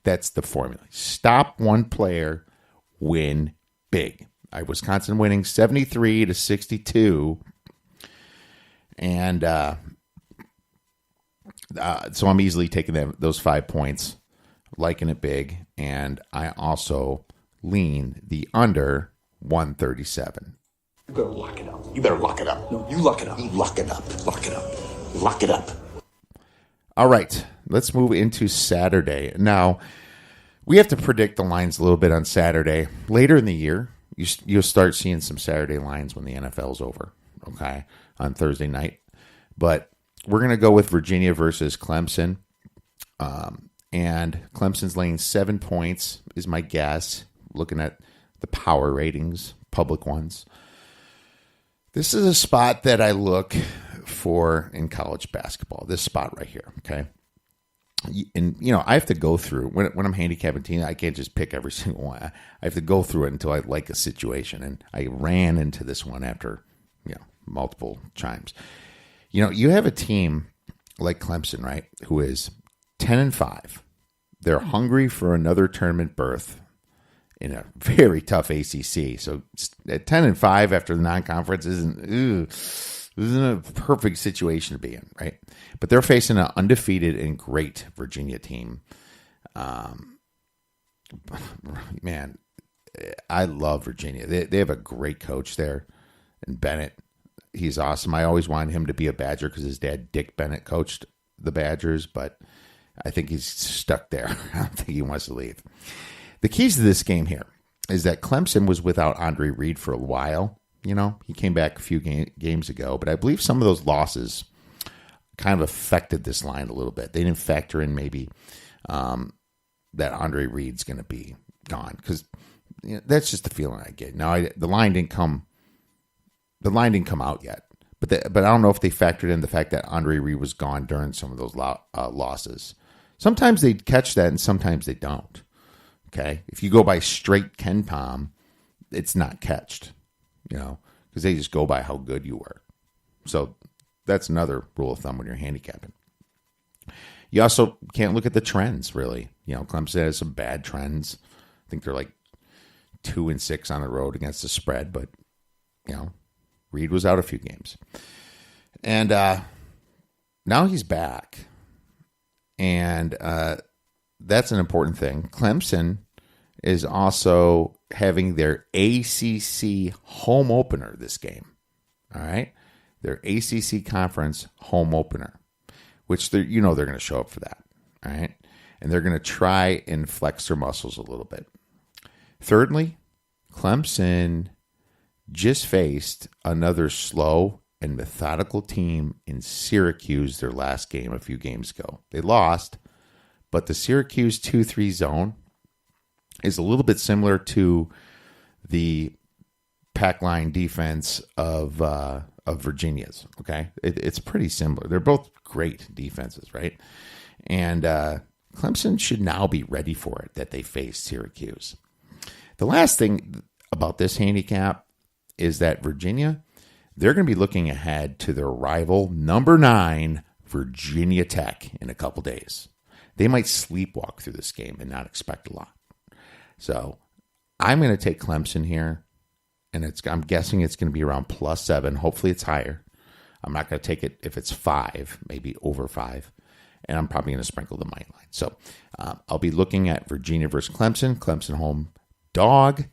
That's the formula. Stop one player, win big. Wisconsin winning 73-62. And so I'm easily taking those 5 points, liking it big. And I also lean the under 137. You better lock it up. You better lock it up. No, you lock it up. You lock it up. Lock it up. Lock it up. All right, let's move into Saturday. Now, we have to predict the lines a little bit on Saturday. Later in the year, you'll start seeing some Saturday lines when the NFL's over, okay, on Thursday night. But we're going to go with Virginia versus Clemson. And Clemson's laying 7 points is my guess, looking at the power ratings, public ones. This is a spot that I look for in college basketball, this spot right here, okay? And, I have to go through, when I'm handicapping teams, I can't just pick every single one. I have to go through it until I like a situation. And I ran into this one after, multiple chimes. You have a team like Clemson, right, who is 10-5. They're hungry for another tournament berth in a very tough ACC. So at 10-5 after the non-conference isn't a perfect situation to be in, right? But they're facing an undefeated and great Virginia team. Man, I love Virginia. They have a great coach there, and Bennett. He's awesome. I always wanted him to be a Badger because his dad, Dick Bennett, coached the Badgers, but I think he's stuck there. I don't think he wants to leave. The keys to this game here is that Clemson was without Andre Reed for a while. He came back a few games ago, but I believe some of those losses kind of affected this line a little bit. They didn't factor in maybe that Andre Reed's going to be gone because that's just the feeling I get. Now, the line didn't come out yet, but I don't know if they factored in the fact that Andre Reed was gone during some of those losses. Sometimes they catch that, and sometimes they don't. Okay, if you go by straight Ken Pom, it's not catched. Because they just go by how good you were. So that's another rule of thumb when you're handicapping. You also can't look at the trends, really. Clemson has some bad trends. I think they're like 2-6 on the road against the spread, but, Reed was out a few games. And now he's back. And that's an important thing. Clemson is also having their ACC home opener this game. All right? Their ACC conference home opener, which they're going to show up for that. All right? And they're going to try and flex their muscles a little bit. Thirdly, Clemson just faced another slow and methodical team in Syracuse their last game a few games ago. They lost, but the Syracuse 2-3 zone is a little bit similar to the pack line defense of Virginia's. Okay, it's pretty similar. They're both great defenses, right? And Clemson should now be ready for it that they face Syracuse. The last thing about this handicap is that Virginia, they're going to be looking ahead to their rival number 9 Virginia Tech in a couple days. They might sleepwalk through this game and not expect a lot. So I'm going to take Clemson here, and I'm guessing it's going to be around +7. Hopefully it's higher. I'm not going to take it if it's 5, maybe over 5. And I'm probably going to sprinkle the money line. So I'll be looking at Virginia versus Clemson. Clemson home dog.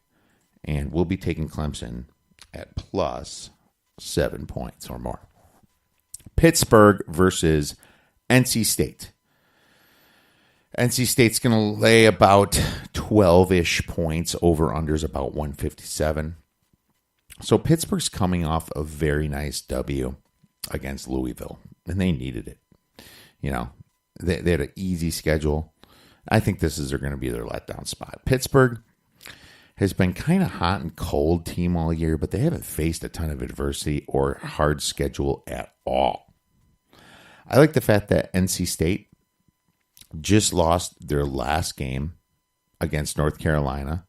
And we'll be taking Clemson at +7 points or more. Pittsburgh versus NC State. NC State's going to lay about 12-ish points. Over-unders about 157. So Pittsburgh's coming off a very nice W against Louisville, and they needed it. They had an easy schedule. I think this is going to be their letdown spot. Pittsburgh has been kind of hot and cold team all year, but they haven't faced a ton of adversity or hard schedule at all. I like the fact that NC State just lost their last game against North Carolina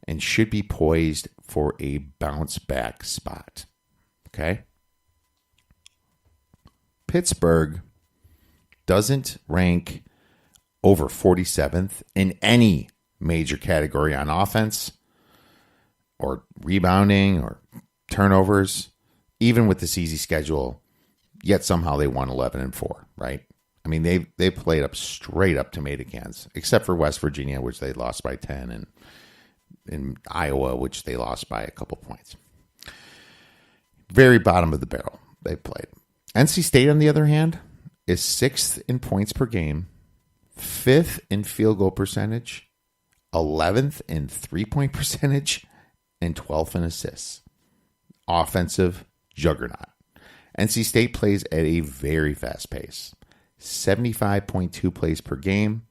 and should be poised for a bounce back spot. Okay? Pittsburgh doesn't rank over 47th in any major category on offense or rebounding or turnovers, even with this easy schedule, yet somehow they won 11-4, right? I mean, they played up straight up tomato cans, except for West Virginia, which they lost by 10, and in Iowa, which they lost by a couple points. Very bottom of the barrel they played. NC State, on the other hand, is 6th in points per game, 5th in field goal percentage, 11th in three-point percentage, and 12th in assists. Offensive juggernaut. NC State plays at a very fast pace. 75.2 plays per game,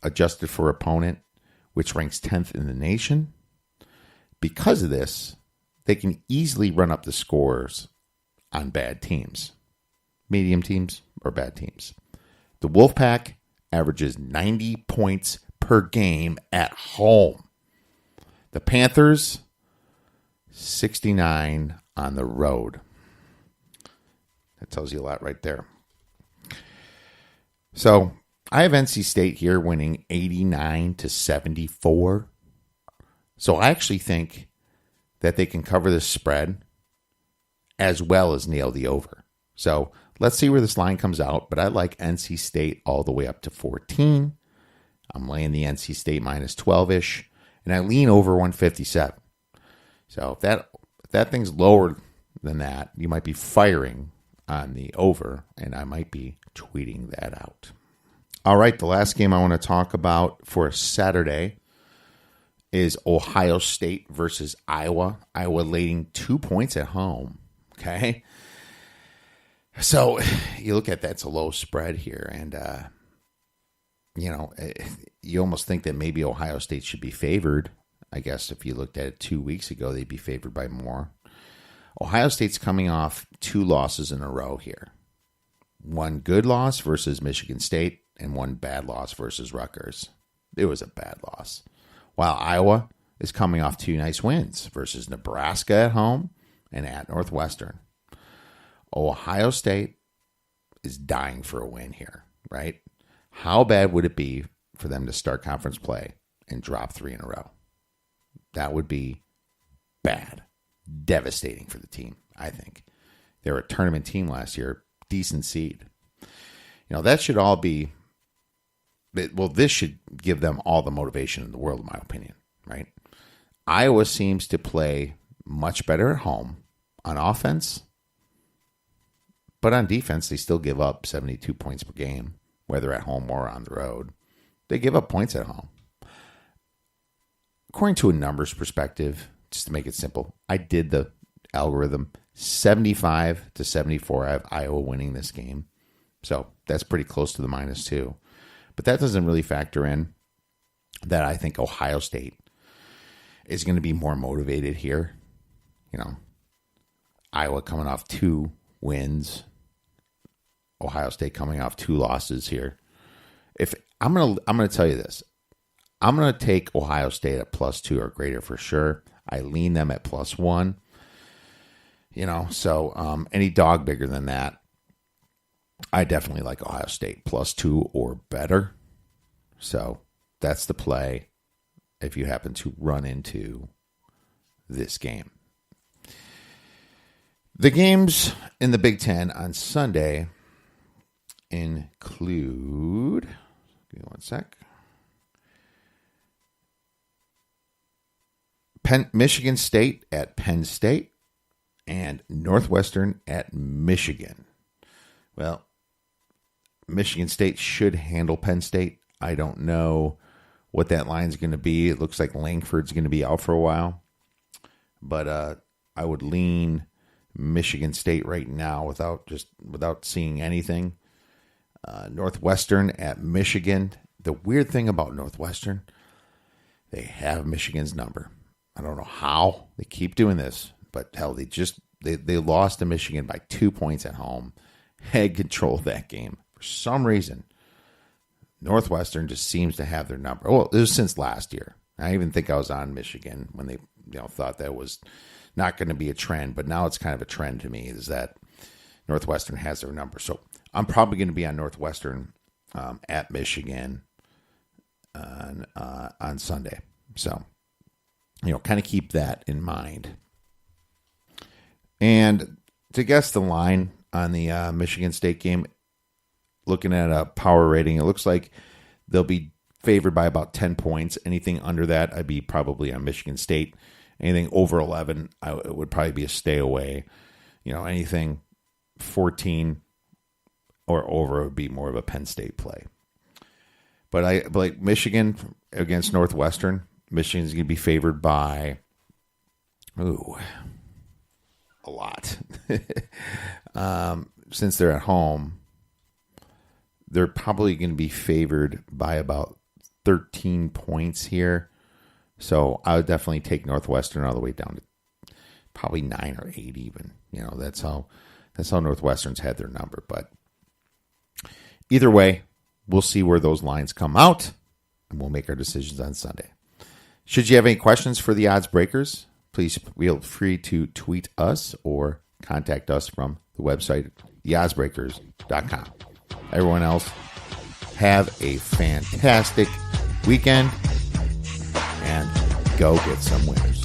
adjusted for opponent, which ranks 10th in the nation. Because of this, they can easily run up the scores on bad teams. Medium teams or bad teams. The Wolfpack averages 90 points per game at home. The Panthers, 69 on the road. That tells you a lot right there. So I have NC State here winning 89-74. So I actually think that they can cover this spread as well as nail the over. So let's see where this line comes out. But I like NC State all the way up to 14. I'm laying the NC State minus 12-ish. And I lean over 157. So if that thing's lower than that, you might be firing on the over, and I might be tweeting that out. All right, the last game I want to talk about for Saturday is Ohio State versus Iowa. Iowa leading 2 points at home. Okay. So you look at that's a low spread here, and you almost think that maybe Ohio State should be favored. I guess if you looked at it 2 weeks ago, they'd be favored by more. Ohio State's coming off 2 losses in a row here. One good loss versus Michigan State and one bad loss versus Rutgers. It was a bad loss. While Iowa is coming off 2 nice wins versus Nebraska at home and at Northwestern. Ohio State is dying for a win here, right? How bad would it be for them to start conference play and drop 3 in a row? That would be bad. Devastating for the team, I think. They were a tournament team last year, decent seed. That should all be, well, this should give them all the motivation in the world, in my opinion, right? Iowa seems to play much better at home on offense, but on defense, they still give up 72 points per game, whether at home or on the road. They give up points at home. According to a numbers perspective, just to make it simple, I did the algorithm 75-74. I have Iowa winning this game. So that's pretty close to the -2. But that doesn't really factor in that I think Ohio State is going to be more motivated here. Iowa coming off 2 wins. Ohio State coming off 2 losses here. If I'm gonna tell you this. I'm going to take Ohio State at +2 or greater for sure. I lean them at +1. So any dog bigger than that, I definitely like Ohio State +2 or better. So that's the play if you happen to run into this game. The games in the Big Ten on Sunday include, give me one sec. Michigan State at Penn State and Northwestern at Michigan. Well, Michigan State should handle Penn State. I don't know what that line's going to be. It looks like Langford's going to be out for a while. But I would lean Michigan State right now without seeing anything. Northwestern at Michigan. The weird thing about Northwestern, they have Michigan's number. I don't know how they keep doing this, but hell, they lost to Michigan by 2 points at home. Had control of that game. For some reason, Northwestern just seems to have their number. Well, it was since last year. I even think I was on Michigan when they thought that was not going to be a trend, but now it's kind of a trend to me is that Northwestern has their number. So I'm probably going to be on Northwestern at Michigan on Sunday. So, kind of keep that in mind. And to guess the line on the Michigan State game, looking at a power rating, it looks like they'll be favored by about 10 points. Anything under that, I'd be probably on Michigan State. Anything over 11, it would probably be a stay away. Anything 14 or over would be more of a Penn State play. But I like Michigan against Northwestern. Michigan's going to be favored by, a lot. Since they're at home, they're probably going to be favored by about 13 points here. So I would definitely take Northwestern all the way down to probably 9 or 8 even. That's how Northwestern's had their number. But either way, we'll see where those lines come out, and we'll make our decisions on Sunday. Should you have any questions for the Odds Breakers, please feel free to tweet us or contact us from the website, theoddsbreakers.com. Everyone else, have a fantastic weekend and go get some winners.